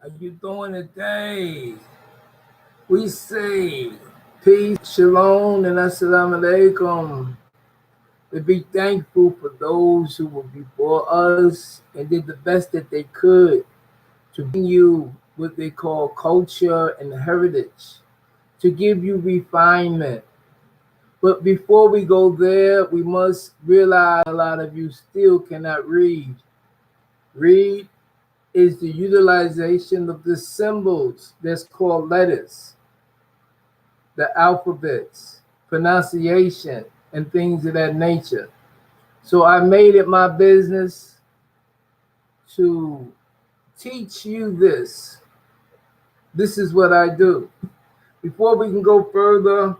How you doing today? We say peace, shalom, and assalamu alaikum. We be thankful for those who were before us and did the best that they could to bring you what they call culture and heritage, to give you refinement. But before we go there, we must realize a lot of you still cannot read. Read is the utilization of the symbols that's called letters, the alphabets, pronunciation, and things of that nature. So I made it my business to teach you this. This is what I do. Before we can go further,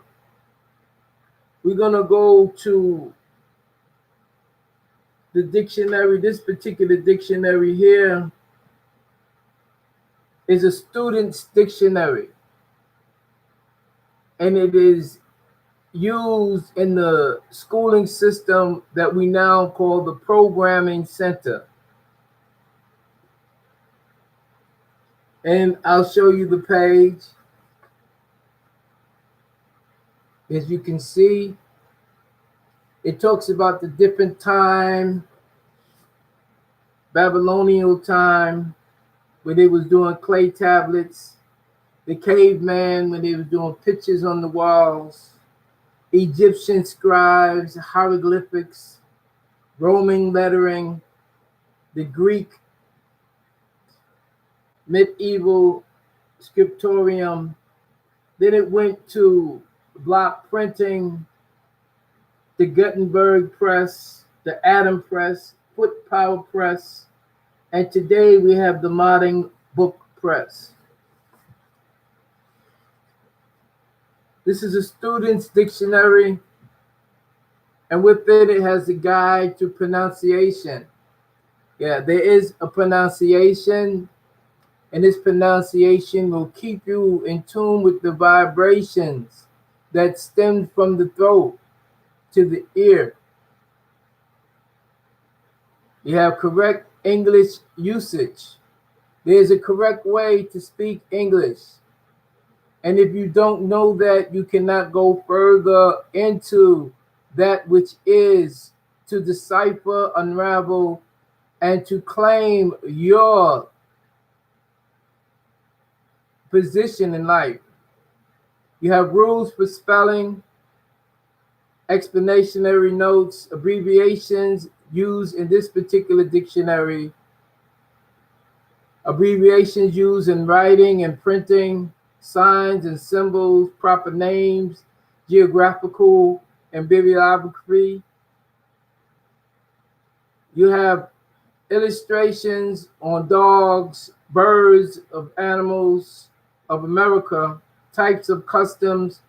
we're going to go to the dictionary. This particular dictionary here is a student's dictionary, and it is used in the schooling system that we now call the programming center. And I'll show you the page. As you can see, it talks about the different time, Babylonian time, where they was doing clay tablets, the caveman when they was doing pictures on the walls, Egyptian scribes, hieroglyphics, Roman lettering, the Greek medieval scriptorium. Then it went to block printing, the Gutenberg press, the Atom press, foot power press, and today we have the modern book press. This is a student's dictionary, and within it has a guide to pronunciation. Yeah, there is a pronunciation, and this pronunciation will keep you in tune with the vibrations that stem from the throat to the ear. You have correct English usage. There's a correct way to speak English. And if you don't know that, you cannot go further into that which is to decipher, unravel, and to claim your position in life. You have rules for spelling, explanatory notes, abbreviations used in this particular dictionary, abbreviations used in writing and printing, signs and symbols, proper names, geographical and bibliography. You have illustrations on dogs, birds of animals of America, types of customs,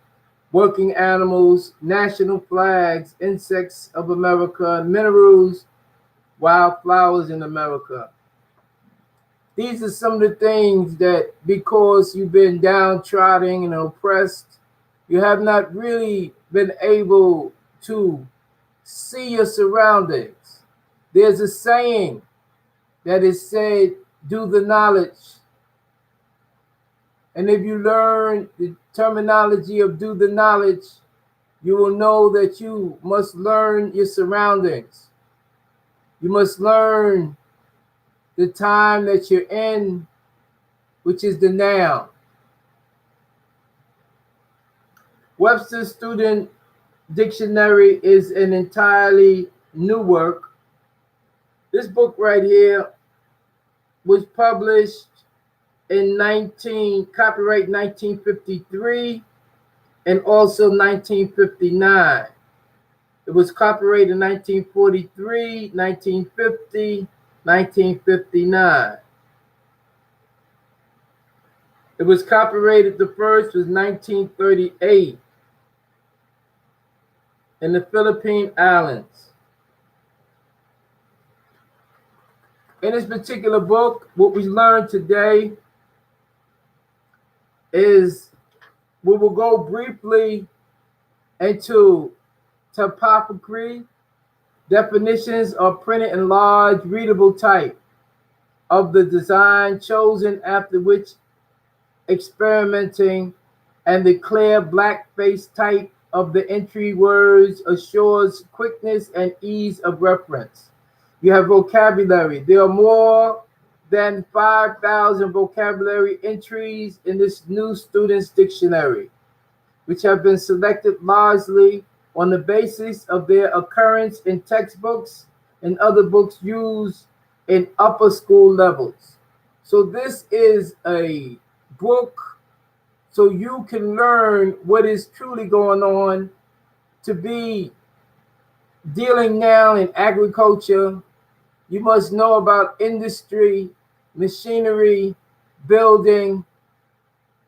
working animals, national flags, insects of America, minerals, wildflowers in America. These are some of the things that, because you've been downtrodden and oppressed, you have not really been able to see your surroundings. There's a saying that is said, do the knowledge. And if you learn the terminology of do the knowledge, you will know that you must learn your surroundings. You must learn the time that you're in, which is the now. Webster's Student Dictionary is an entirely new work. This book right here was published in copyright 1953 and also 1959. It was copyrighted in 1943, 1950, 1959. It was copyrighted, the first was 1938 in the Philippine Islands. In this particular book, what we learned today is we will go briefly into typography, definitions of printed and large readable type. of the design chosen, after which experimenting and the clear blackface type of the entry words assures quickness and ease of reference. You have vocabulary. There are more than 5,000 vocabulary entries in this new student's dictionary, which have been selected largely on the basis of their occurrence in textbooks and other books used in upper school levels. So this is a book so you can learn what is truly going on, to be dealing now in agriculture. You must know about industry, machinery, building.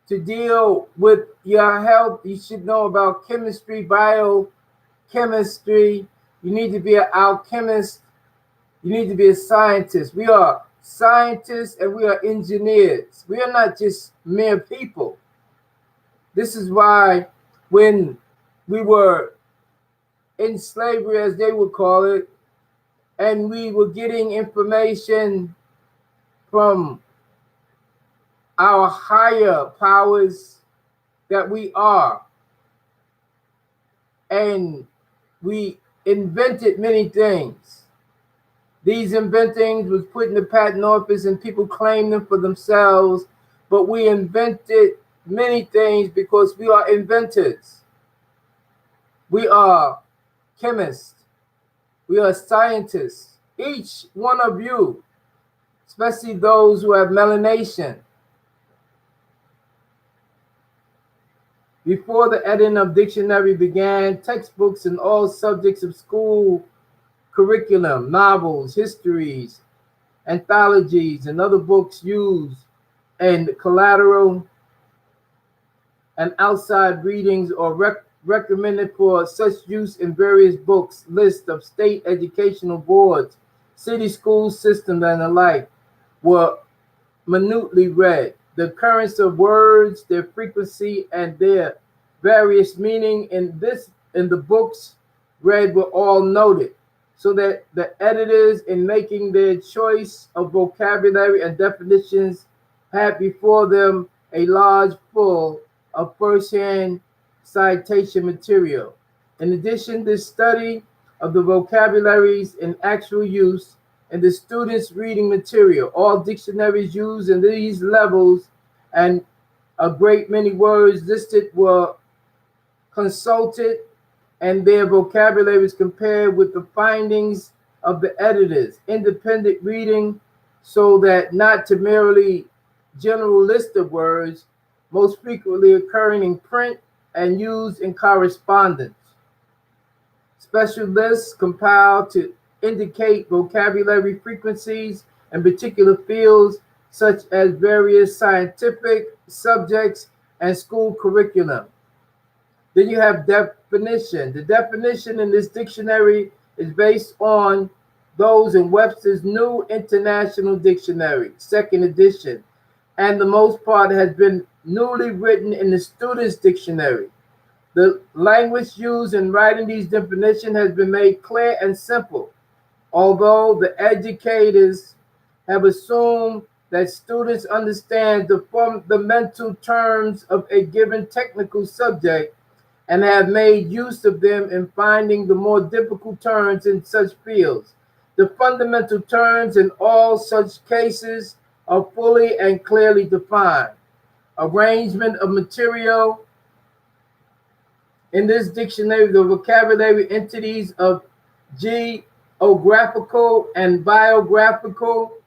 To deal with your health, you should know about chemistry, biochemistry. You need to be an alchemist. You need to be a scientist. We are scientists and we are engineers. We are not just mere people. This is why when we were in slavery, as they would call it, and we were getting information from our higher powers that we are, and we invented many things. These inventings was put in the patent office and people claim them for themselves, but we invented many things because we are inventors. We are chemists. We are scientists. Each one of you, especially those who have melanation. Before the editing of dictionary began, textbooks in all subjects of school curriculum, novels, histories, anthologies, and other books used in collateral and outside readings or recommended for such use in various books, lists of state educational boards, city school systems, and the like, were minutely read. The occurrence of words, their frequency, and their various meaning in the books read were all noted, so that the editors, in making their choice of vocabulary and definitions, had before them a large full of first-hand citation material. In addition, this study of the vocabularies in actual use and the students' reading material, all dictionaries used in these levels, and a great many words listed were consulted, and their vocabularies compared with the findings of the editors. Independent reading, so that not to merely general list of words, most frequently occurring in print and used in correspondence. Special lists compiled to indicate vocabulary frequencies in particular fields, such as various scientific subjects and school curriculum. Then you have definition. The definition in this dictionary is based on those in Webster's New International Dictionary, second edition, and the most part has been newly written in the Student's Dictionary. The language used in writing these definitions has been made clear and simple, although the educators have assumed that students understand the fundamental terms of a given technical subject and have made use of them in finding the more difficult terms in such fields. The fundamental terms in all such cases are fully and clearly defined. Arrangement of material. In this dictionary, the vocabulary entities of geographical and biographical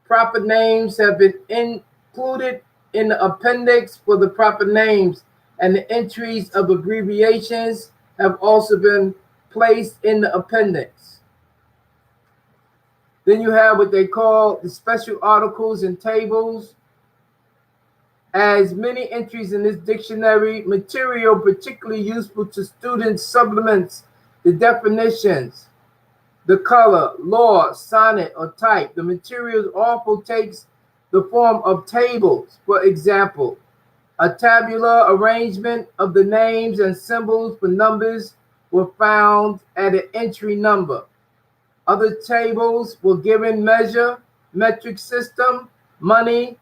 proper names have been included in the appendix for the proper names, and the entries of abbreviations have also been placed in the appendix. Then you have what they call the special articles and tables. As many entries in this dictionary material particularly useful to students supplements the definitions, the color, law, sonnet, or type. The materials also takes the form of tables. For example, a tabular arrangement of the names and symbols for numbers were found at an entry number. Other tables were given measure metric system, money,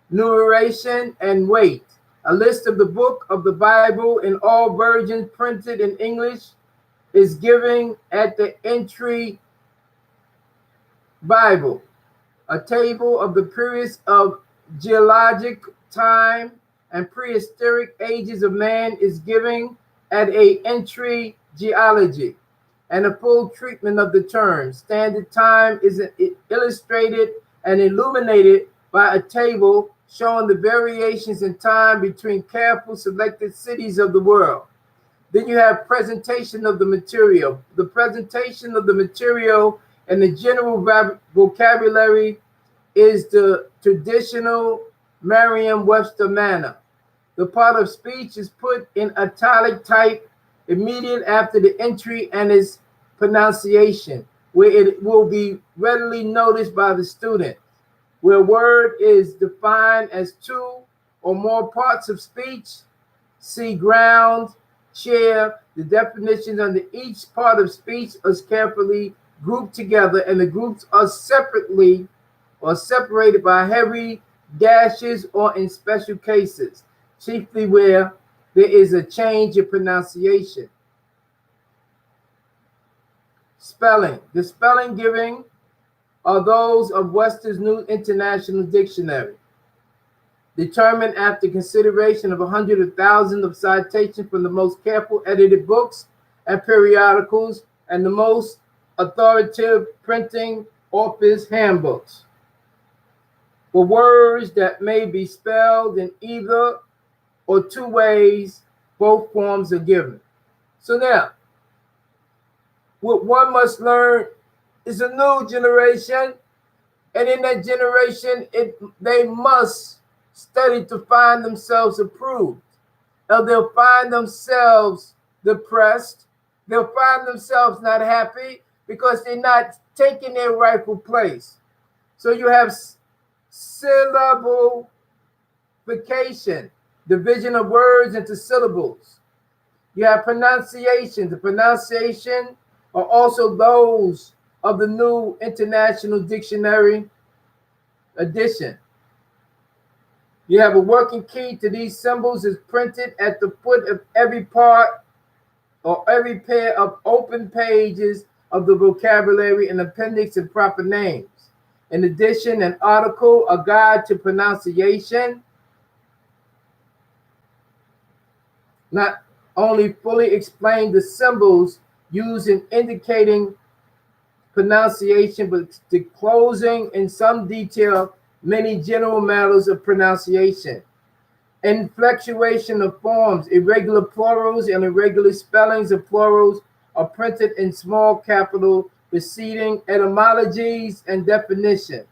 numeration, and weight. A list of the book of the Bible in all versions printed in English is given at the entry Bible. A table of the periods of geologic time and prehistoric ages of man is given at a entry geology, and a full treatment of the term. Standard time is illustrated and illuminated by a table showing the variations in time between careful selected cities of the world. Then you have presentation of the material. The presentation of the material and the general vocabulary is the traditional Merriam-Webster manner. The part of speech is put in italic type immediate after the entry and its pronunciation, where it will be readily noticed by the student. Where a word is defined as two or more parts of speech, see ground, chair. The definitions under each part of speech is carefully grouped together, and the groups are separately or separated by heavy dashes or in special cases, chiefly where there is a change in pronunciation. Spelling. The spelling given are those of Webster's New International Dictionary, determined after consideration of 100,000 of citations from the most careful edited books and periodicals and the most authoritative printing office handbooks. For words that may be spelled in either or two ways, both forms are given. So now, what one must learn is a new generation, and in that generation, they must study to find themselves approved, or they'll find themselves depressed. They'll find themselves not happy because they're not taking their rightful place. So you have syllabification, division of words into syllables. You have pronunciation. The pronunciation are also those of the New International Dictionary edition. You have a working key to these symbols is printed at the foot of every part or every pair of open pages of the vocabulary and appendix and proper names. In addition, an article, a guide to pronunciation, not only fully explain the symbols used in indicating pronunciation, but disclosing in some detail many general matters of pronunciation. Inflectuation of forms, irregular plurals and irregular spellings of plurals are printed in small capital preceding etymologies and definition.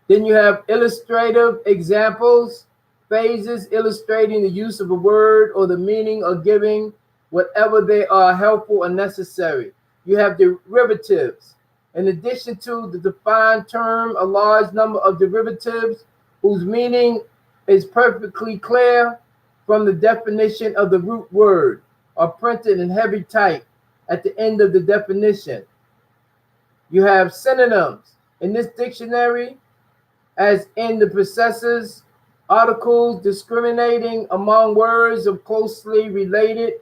Then you have illustrative examples, phrases illustrating the use of a word or the meaning or giving whatever they are helpful or necessary. You have derivatives. In addition to the defined term, a large number of derivatives whose meaning is perfectly clear from the definition of the root word are printed in heavy type at the end of the definition. You have synonyms. In this dictionary, as in the predecessors, articles discriminating among words of closely related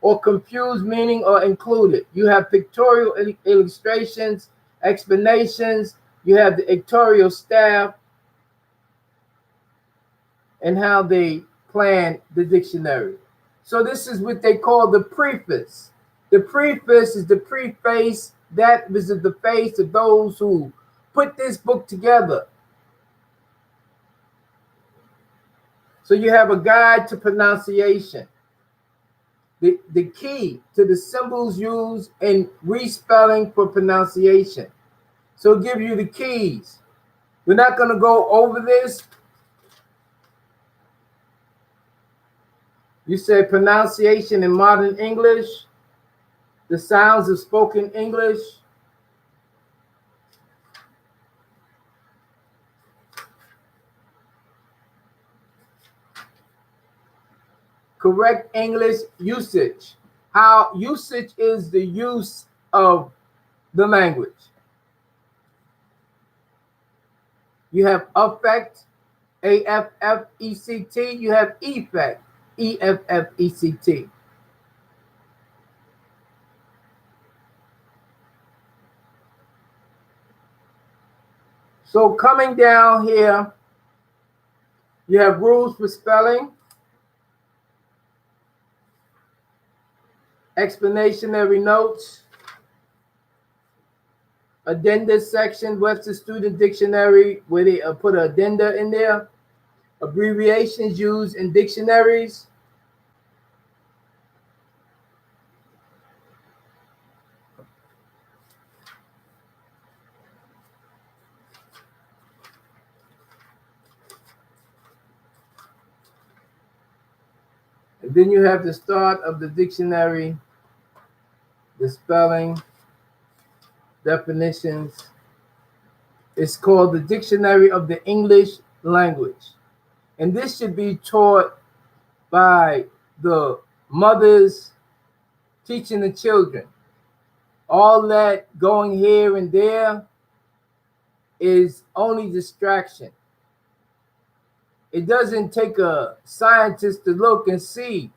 or confused meaning are included. You have pictorial illustrations, explanations. You have the editorial staff and how they plan the dictionary. So this is what they call the preface. The preface is the preface, that is the face of those who put this book together. So you have a guide to pronunciation. The key to the symbols used in respelling for pronunciation. So it'll give you the keys. We're not going to go over this. You say pronunciation in modern English, the sounds of spoken English, correct English usage. How usage is the use of the language. You have affect, AFFECT. You have effect, EFFECT. So coming down here, you have rules for spelling, explanatory notes, addenda section, Webster Student Dictionary, where they put an addenda in there, abbreviations used in dictionaries, and then you have the start of the dictionary, the spelling, definitions. It's called the Dictionary of the English Language. And this should be taught by the mothers teaching the children. All that going here and there is only distraction. It doesn't take a scientist to look and see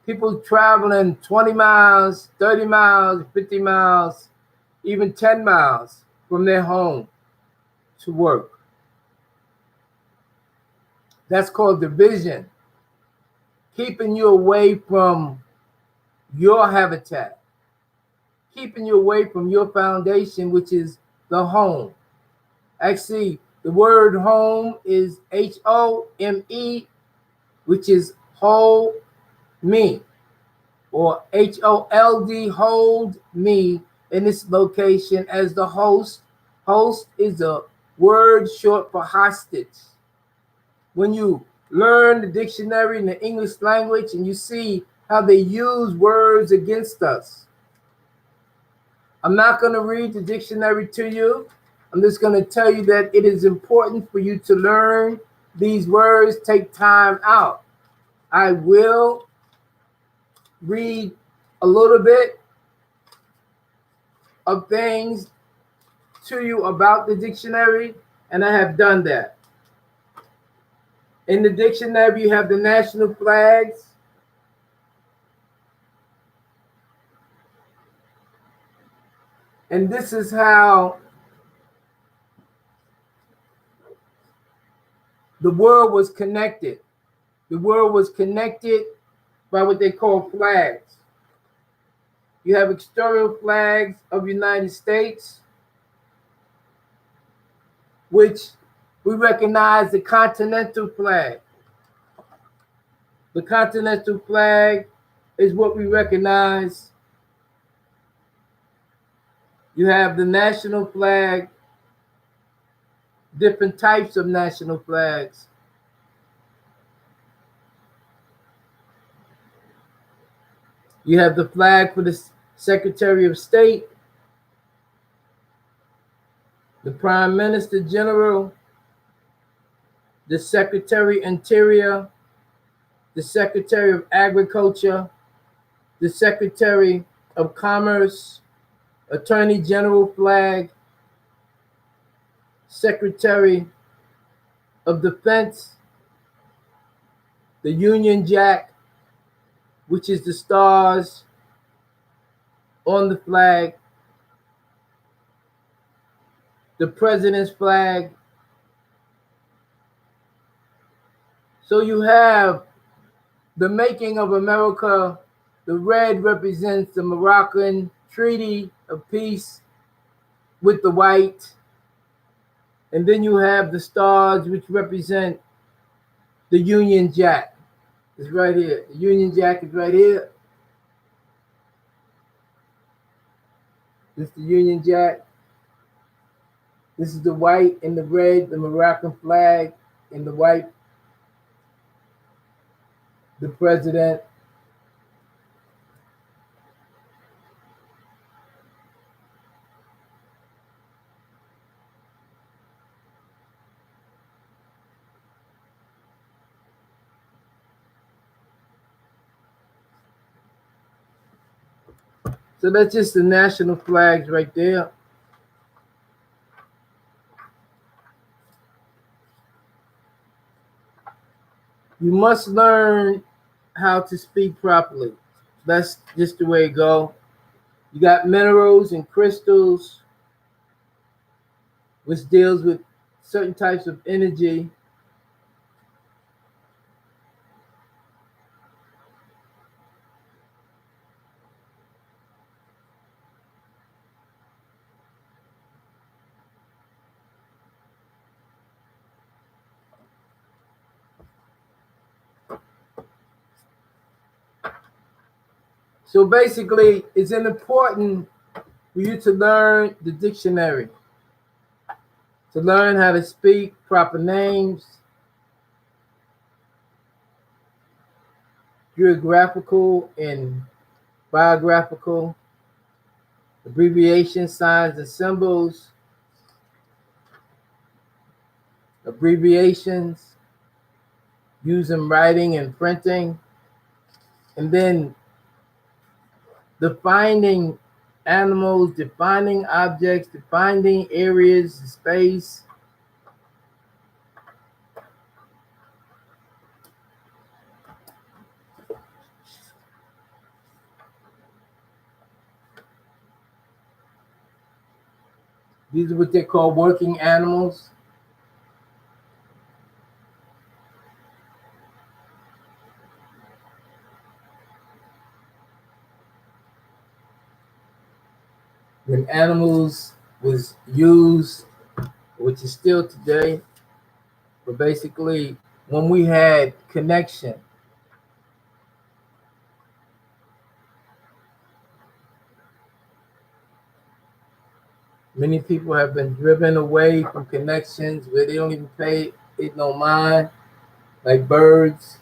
people traveling 20 miles, 30 miles, 50 miles, even 10 miles from their home to work. That's called division, keeping you away from your habitat, keeping you away from your foundation, which is the home. Actually, the word home is HOME, which is hold me, or HOLD, hold me, in its location as the host. Host is a word short for hostage. When you learn the dictionary in the English language and you see how they use words against us. I'm not going to read the dictionary to you. I'm just going to tell you that it is important for you to learn these words. Take time out. I will read a little bit of things to you about the dictionary, and I have done that. In the dictionary, you have the national flags, and this is how the world was connected. The world was connected by what they call flags. You have external flags of the United States, which we recognize the continental flag. The continental flag is what we recognize. You have the national flag, different types of national flags. You have the flag for the Secretary of State, the Prime Minister General, the Secretary Interior, the Secretary of Agriculture, the Secretary of Commerce, Attorney General flag, Secretary of Defense, the Union Jack, which is the stars on the flag, the President's flag. So you have the making of America. The red represents the Moroccan Treaty of Peace with the white. And then you have the stars, which represent the Union Jack. It's right here. The Union Jack is right here. This is the Union Jack. This is the white and the red, the Moroccan flag, and the white, the president. So that's just the national flags right there. You must learn how to speak properly. That's just the way it go. You got minerals and crystals, which deals with certain types of energy. So basically, it's important for you to learn the dictionary, to learn how to speak proper names, geographical and biographical, abbreviations, signs and symbols, abbreviations, using writing and printing, and then defining animals, defining objects, defining areas, space. These are what they call working animals. When animals was used, which is still today, but basically when we had connection. Many people have been driven away from connections where they don't even pay it no mind, like birds.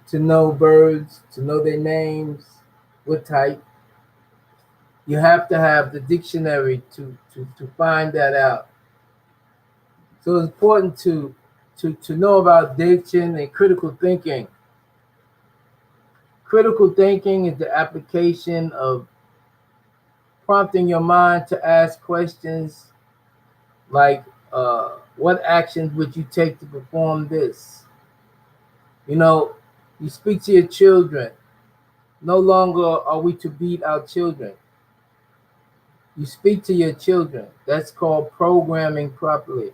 To know birds, to know their names, what type. You have to have the dictionary to find that out. So it's important to know about diction and critical thinking. Critical thinking is the application of prompting your mind to ask questions like, what actions would you take to perform this? You know, you speak to your children. No longer are we to beat our children. You speak to your children. That's called programming properly.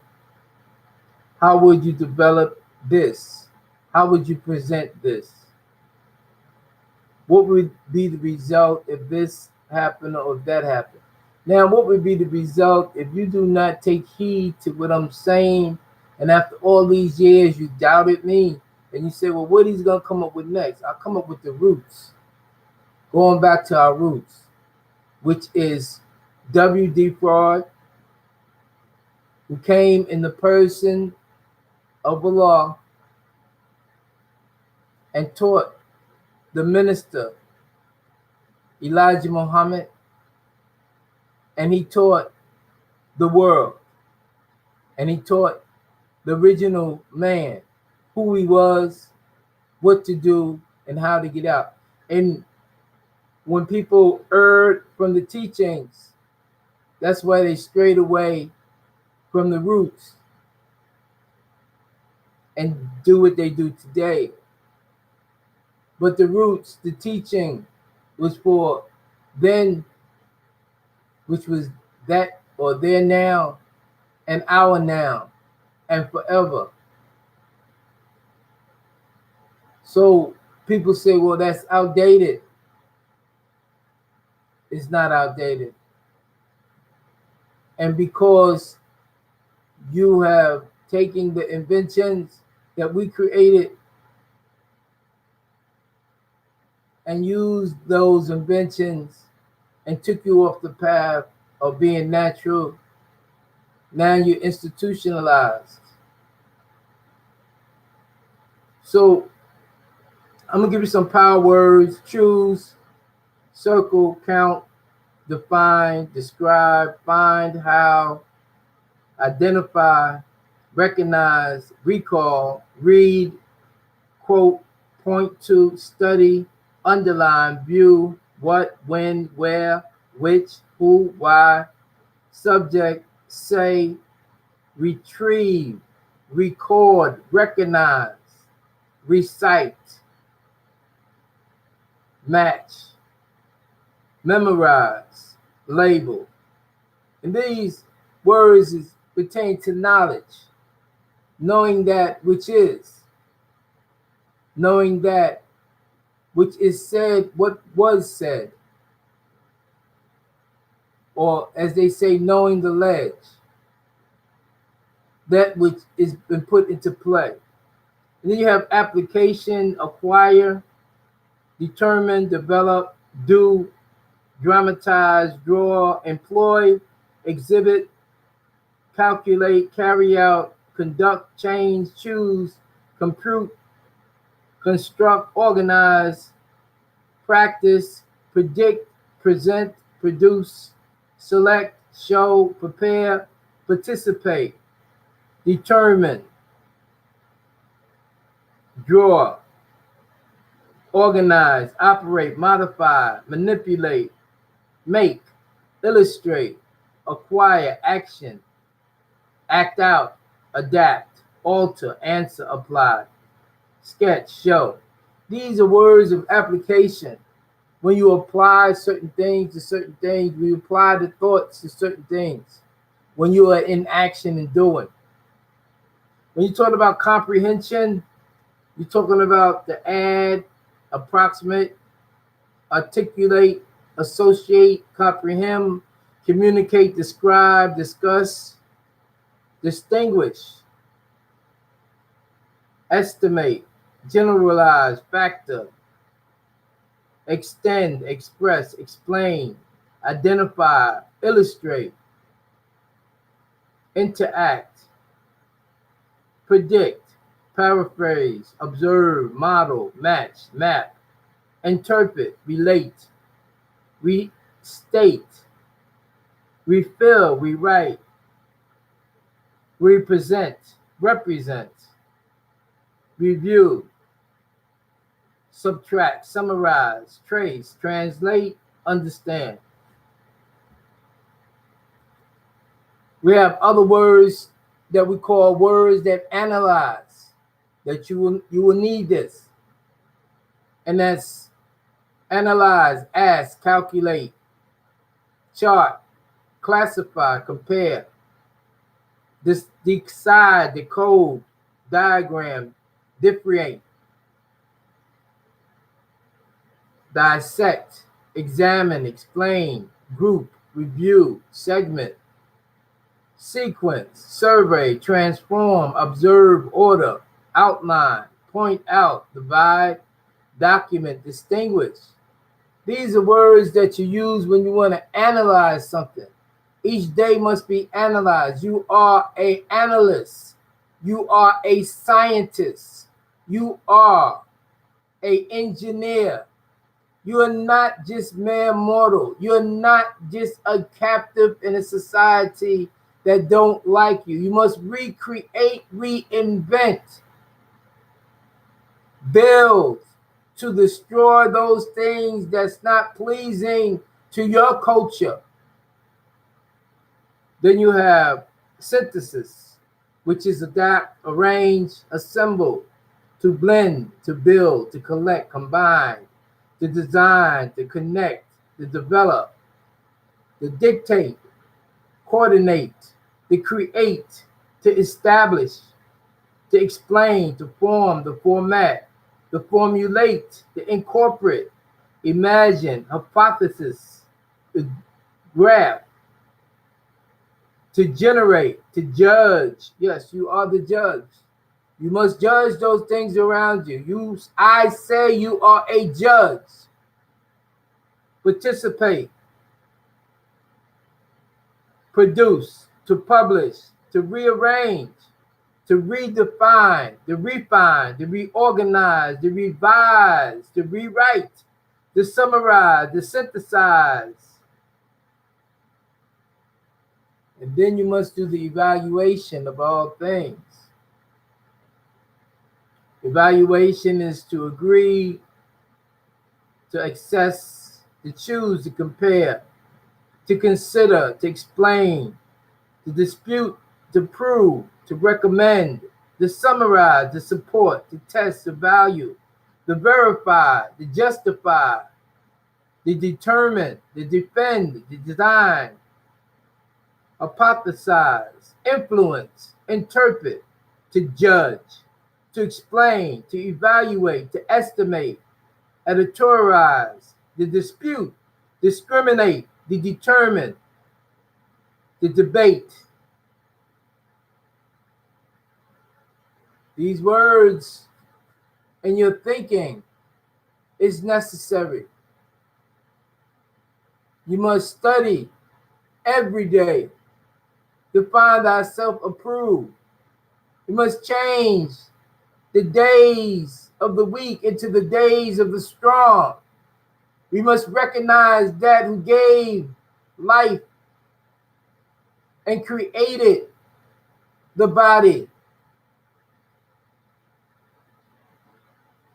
How would you develop this? How would you present this? What would be the result if this happened or if that happened? Now, what would be the result if you do not take heed to what I'm saying, and after all these years you doubted me, and you say, well, what he's going to come up with next? I'll come up with the roots, going back to our roots, which is W.D. Fraud, who came in the person of Allah and taught the minister Elijah Muhammad, and he taught the world, and he taught the original man who he was, what to do, and how to get out. And when people erred from the teachings, that's why they strayed away from the roots and do what they do today. But the roots, the teaching was for then, which was that or there now, and our now, and forever. So people say, well, that's outdated. It's not outdated. And because you have taken the inventions that we created and used those inventions and took you off the path of being natural, now you're institutionalized. So I'm gonna give you some power words: choose, circle, count, define, describe, find, how, identify, recognize, recall, read, quote, point to, study, underline, view, what, when, where, which, who, why, subject, say, retrieve, record, recognize, recite, match, memorize, label. And these words pertain to knowledge, knowing that which is, knowing that which is said, what was said, or as they say, knowing the ledge, that which has been put into play. And then you have application, acquire, determine, develop, do, dramatize, draw, employ, exhibit, calculate, carry out, conduct, change, choose, compute, construct, organize, practice, predict, present, produce, select, show, prepare, participate, determine, draw, organize, operate, modify, manipulate, make, illustrate, acquire, action, act out, adapt, alter, answer, apply, sketch, show. These are words of application. When you apply certain things to certain things, when you apply the thoughts to certain things, when you are in action and doing. When you talk about comprehension, you're talking about the add, approximate, articulate, associate, comprehend, communicate, describe, discuss, distinguish, estimate, generalize, factor, extend, express, explain, identify, illustrate, interact, predict, paraphrase, observe, model, match, map, interpret, relate, restate, refill, rewrite, represent, review, subtract, summarize, trace, translate, understand. We have other words that we call words that analyze, that you will need this. And that's analyze, ask, calculate, chart, classify, compare, decide, decode, diagram, differentiate, dissect, examine, explain, group, review, segment, sequence, survey, transform, observe, order, outline, point out, divide, document, distinguish. These are words that you use when you want to analyze something. Each day must be analyzed. You are an analyst. You are a scientist. You are an engineer. You are not just mere mortal. You're not just a captive in a society that don't like you. You must recreate, reinvent, build to destroy those things that's not pleasing to your culture. Then you have synthesis, which is adapt, arrange, assemble, to blend, to build, to collect, combine, to design, to connect, to develop, to dictate, coordinate, to create, to establish, to explain, to form, to format, to formulate, to incorporate, imagine, hypothesis, to graph, to generate, to judge. Yes, you are the judge. You must judge those things around you. I say you are a judge. Participate, produce, to publish, to rearrange, to redefine, to refine, to reorganize, to revise, to rewrite, to summarize, to synthesize. And then you must do the evaluation of all things. Evaluation is to agree, to assess, to choose, to compare, to consider, to explain, to dispute, to prove, to recommend, to summarize, to support, to test, to value, to verify, to justify, to determine, to defend, to design, hypothesize, influence, interpret, to judge, to explain, to evaluate, to estimate, editorialize, to dispute, discriminate, to determine, to debate. These words in your thinking is necessary. You must study every day to find thyself approved. You must change the days of the weak into the days of the strong. We must recognize that who gave life and created the body,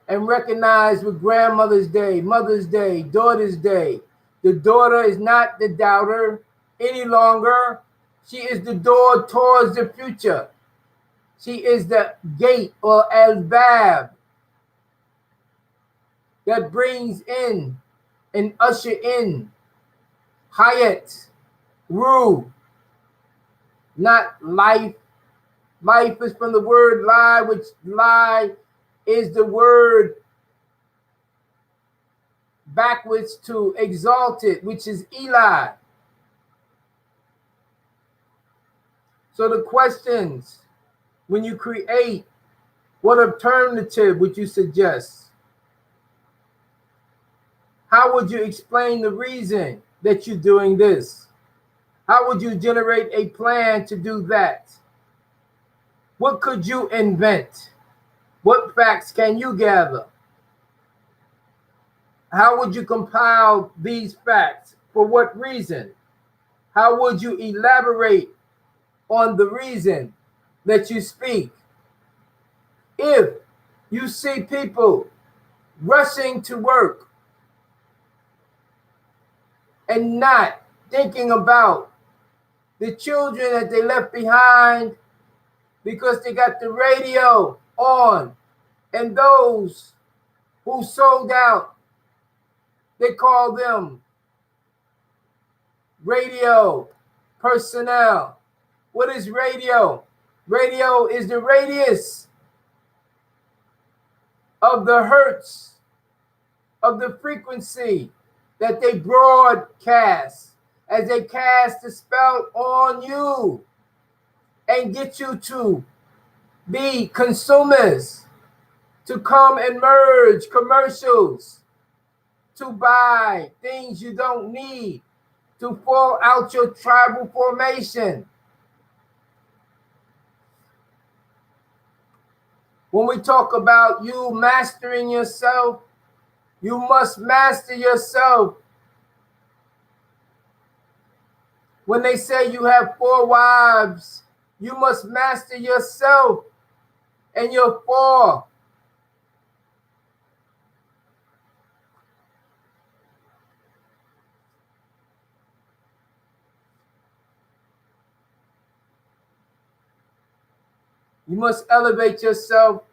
and recognize with Grandmother's Day, Mother's Day, Daughter's Day, the daughter is not the doubter any longer. She is the door towards the future. She is the gate or albab that brings in and usher in Hayat, Ruh, not life. Life is from the word lie, which lie is the word backwards to exalted, which is Eli. So the questions, when you create, what alternative would you suggest? How would you explain the reason that you're doing this? How would you generate a plan to do that? What could you invent? What facts can you gather? How would you compile these facts? For what reason? How would you elaborate on the reason that you speak? If you see people rushing to work and not thinking about the children that they left behind because they got the radio on, and those who sold out, they call them radio personnel. What is radio? Radio is the radius of the hertz of the frequency that they broadcast as they cast the spell on you and get you to be consumers, to come and merge commercials, to buy things you don't need, to fall out your tribal formation. When we talk about you mastering yourself, you must master yourself. When they say you have 4 wives, you must master yourself and your 4. You must elevate yourself.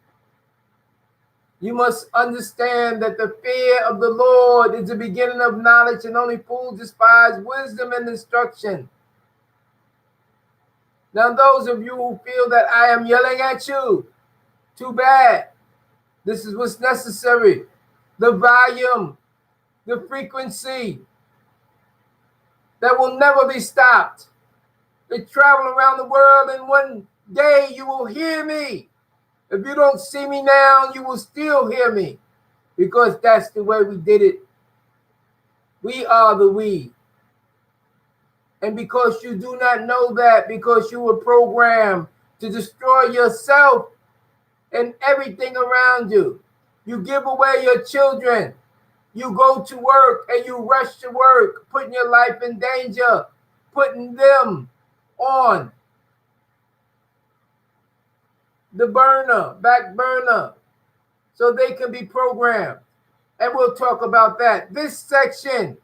You must understand that the fear of the Lord is the beginning of knowledge, and only fools despise wisdom and instruction. Now, those of you who feel that I am yelling at you, too bad. This is what's necessary. The volume, the frequency that will never be stopped. They travel around the world, and one day you will hear me. If you don't see me now, you will still hear me, because that's the way we did it. We are the we. And because you do not know that, because you were programmed to destroy yourself and everything around you, you give away your children. You go to work and you rush to work, putting your life in danger, putting them on the back burner, so they can be programmed. And we'll talk about that. This section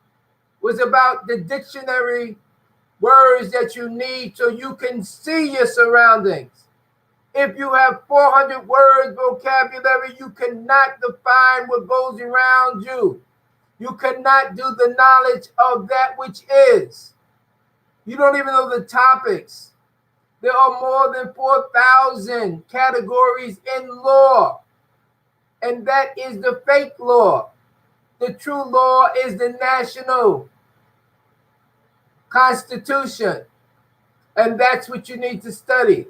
was about the dictionary words that you need so you can see your surroundings. If you have 400 words vocabulary, you cannot define what goes around you. You cannot do the knowledge of that which is. You don't even know the topics. There are more than 4,000 categories in law, and that is the fake law. The true law is the national constitution, and that's what you need to study.